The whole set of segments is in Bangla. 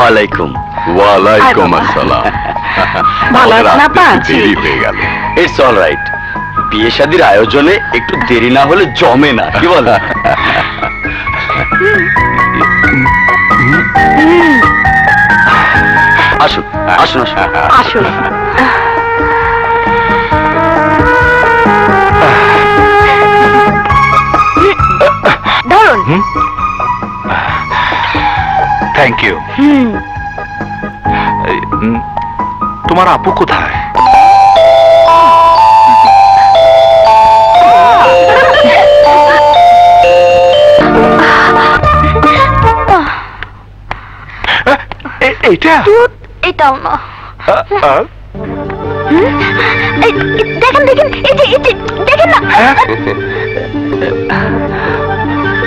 ওয়ালাইকুম। ওয়ালাইকুম আসসালাম। ভালো আছেন আপা? দেরি হয়ে গেল। It's all right. বিয়ে শাদীর আয়োজনে একটু দেরি না হলে জমে না, কি বল? আসুন আসুন আসুন আসুন। ধরুন। Thank you. তোমার আপু কোথায়? এইটা এটাও না। দেখেন দেখেন, এই যে দেখেন না।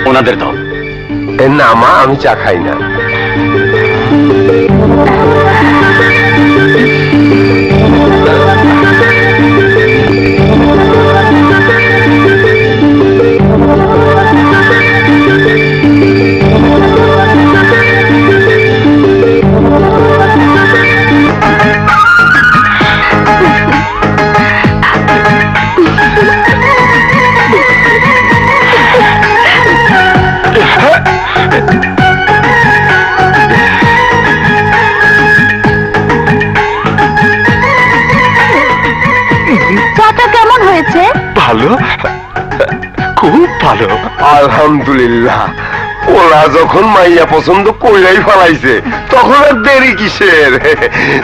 ওনাদের দাও। না মা, আমি চা খাই না। ভালো, খুব ভালো। আলহামদুলিল্লাহ। ওরা যখন মাইয়া পছন্দ কইরাই ফেলাইছে, তখন আর দেরি কিসের?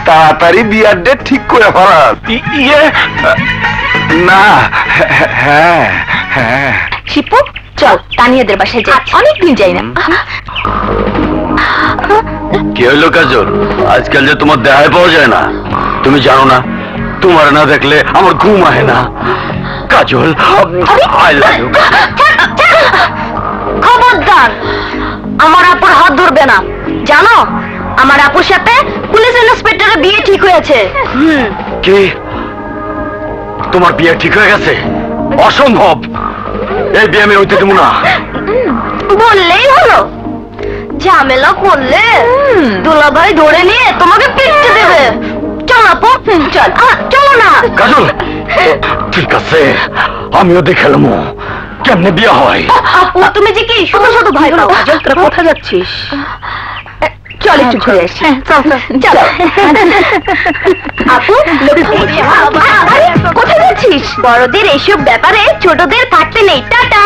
তাড়াতাড়ি বিয়ার ডেট ঠিক করে ফেলান। না, হ্যাঁ হ্যাঁ। শিপু চল তানিয়াদের বাসায় যাই, অনেকদিন যাই না। কি হইলো কাজল? আজকাল যে তোমার দেখায় পাওয়া যায় না, তুমি জানো না? তোমার না দেখলে আমার ঘুম আহে না। কাজল, আই লাভ ইউ। খবরদার, আমার আপুর হাত ধরবে না। জানো, আমার আপুর সাথে পুলিশ ইন্সপেক্টরের বিয়ে ঠিক হয়েছে। কি? তোমার বিয়ে ঠিক হয়ে গেছে? অসম্ভব! এই বিয়ে আমি হইতে দেব না। বললেই হলো, ঝামেলা করলে দুলাভাই ধরে নিয়ে তোমাকে পিটতে দেবে। চল আপু, চল। চলো না কাজল। ঠিক আছে, আমিও দেখলাম কেমনে বিয়ে হয়। আপু তুমি যে কি শুধু শুধু ভয় পাও। তোরা কোথায় যাচ্ছিস? চল একটু ঘুরে আসি। চল আপু, কোথায় যাচ্ছিস? বড়দের এইসব ব্যাপারে ছোটদের থাকতে নেই। টাটা।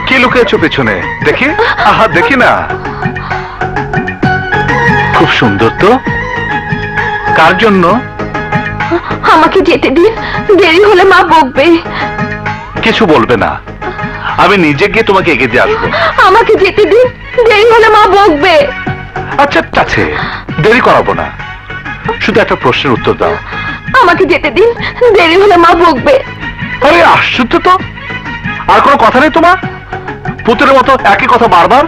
কি লুকিয়েছো পেছনে? দেখি। আহা, দেখি না। খুব সুন্দর তো। কার জন্য? আমাকে যেতে দিন, দেরি হলে মা বকবে। কিছু বলবে না, আমি নিজে গিয়ে তোমাকে এগিয়ে দিয়ে আসবো। আমাকে যেতে দিন, দেরি হলে মা বকবে। আচ্ছা আছে, দেরি করাবো না। শুধু একটা প্রশ্নের উত্তর দাও। আমাকে যেতে দিন, দেরি হলে মা বকবে। আরে আশ্চর্য তো, আর কোনো কথা নেই তোমার? পুতুলের মতো একই কথা বারবার।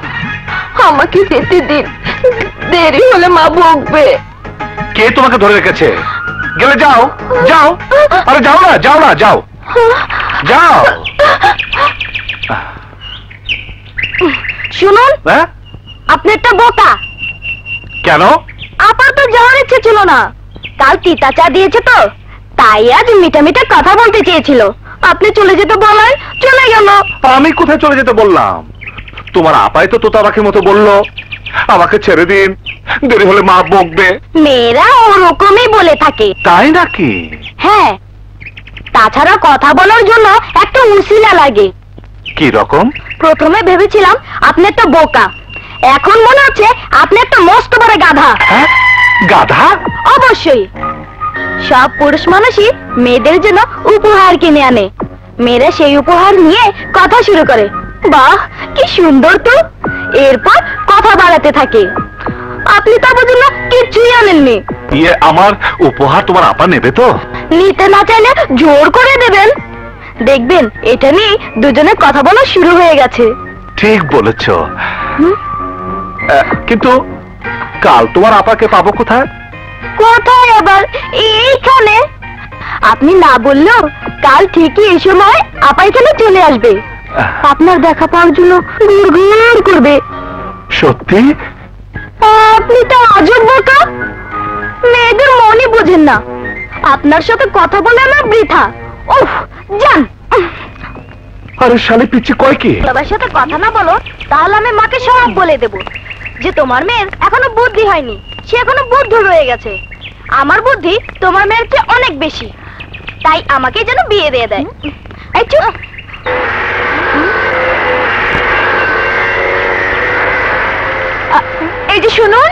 আমাকে যেতে দিন, দেরি হলে মা বকবে। কে তোমাকে ধরে রেখেছে? গেলে যাও, যাও। আরে যাও না, যাও না, যাও যাও। শুনুন, হ্যাঁ? আপনি একটা বোকা। কেন? আপার তো যাওয়ার ইচ্ছে ছিল না, কাল তিতা চা দিয়েছে তো, তাই আজ মিঠা মিঠা কথা বলতে চেয়েছিল। আপনি চলে যেতে বলায় চলে গেল। আমি কোথায় চলে যেতে বললাম? তোমার আপাই তো তোতা পাখির মতো বললো আমাকে ছেড়ে দিন, দেরি হলে মা বকবে। মেয়েরা ওরকমই বলে থাকে। তাই নাকি? হ্যাঁ, তাছাড়া কথা বলার জন্য একটা উসিলা লাগে। কি রকম? প্রথমে ভেবেছিলাম আপনি একটা বোকা, এখন মনে হচ্ছে আপনি একটা মস্ত বড় গাধা। হ্যাঁ? গাধা? অবশ্যই। সব পুরুষ মানুষই মেয়েদের জন্য উপহার কিনে আনে, মেয়েরা সেই উপহার নিয়ে কথা শুরু করে। বাহ, কি সুন্দর তো। এরপর কথা বাড়াতে থাকে। আপনি তো আমার জন্য কিছুই আনেননি। আমার উপহার তোমার আপা নেবে তো? নিতে না চাইলে জোর করে দেবেন। দেখবেন এটা নিয়ে দুজনে কথা বলা শুরু হয়ে গেছে। ঠিক বলেছ। কিন্তু কাল তোমার আপাকে পাবো কোথায়? কোথায় আবার? এইখানে। আপনি না বললেও কাল ঠিকই এই সময় আপা এখানে চলে আসবে, আপনার দেখা পাওয়ার জন্য ঘুর ঘুর করবে। সত্যি? আপনি তো আজব বোকা, মেয়েদের মনই বোঝেন না। আপনার সাথে কথা বলে আমার বৃথা। উফ, যান। আরে শালি পিচ্ছি কয় কি? বাবার সাথে কথা না বলো তাহলে আমি মাকে সব বলে দেব যে তোমার মেয়ের এখনো বুদ্ধি হয়নি, সে এখনো বুদ্ধ রয়ে গেছে। আমার বুদ্ধি তোমার মেয়ের চেয়ে অনেক বেশি, তাই আমাকে যেন বিয়ে দিয়ে দেয়। এই চুপ। এই যে শুনুন,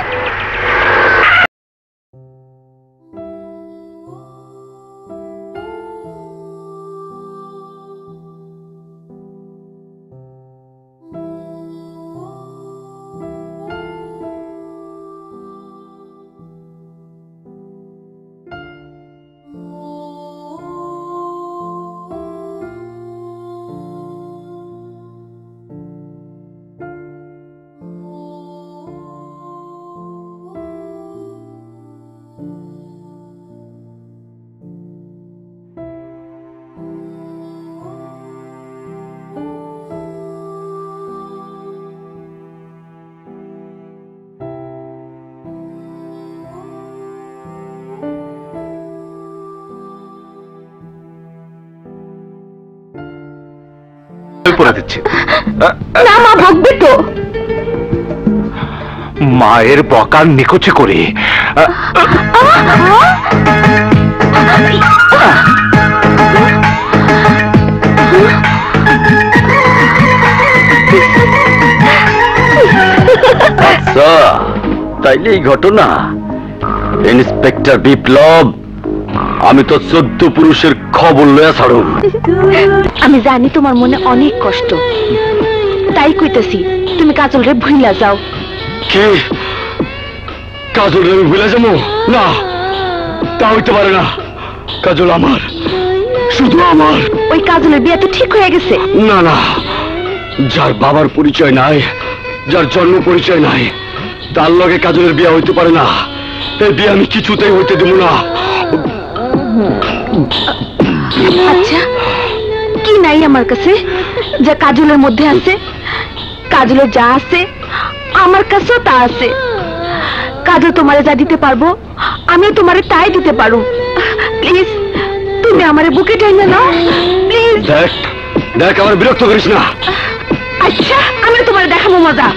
পড়ে দিচ্ছি। না মা ভুগবে তো। মায়ের বকার নিকুচি করে আচ্ছা, তাইলে এই ঘটনা। ইন্সপেক্টর বিপ্লব, আমি তো 14 পুরুষের খবর লয়া ছাড়ুম। আমি জানি তোমার মনে অনেক কষ্ট, তাই কইতেছি তুমি কাজল রে ভুইলা যাও। কি কাজল আমি ভুলে যাবো? না, তা হইতে পারে না। কাজল আমার, শুধু আমার। ওই কাজলের বিয়ে তো ঠিক হয়ে গেছে। না না, যার বাবার পরিচয় নাই, যার জন্ম পরিচয় নাই, তার লগে কাজলের বিয়ে হইতে পারে না। এই বিয়ে আমি কিছুতেই হইতে দেব না। আচ্ছা, কি নাই আমার কাছে যা কাজলের মধ্যে আছে? কাজলের যা আছে আমার কাছেও তা আছে। কাজল তোমারে যা দিতে পারবো আমি তোমারে তাই দিতে পারো। প্লিজ তুমি আমারে বুকে টেনে নাও, প্লিজ। দেখ দেখ, আমার বিরক্ত করিস না। আচ্ছা, আমি তোমারে দেখাবো মজা।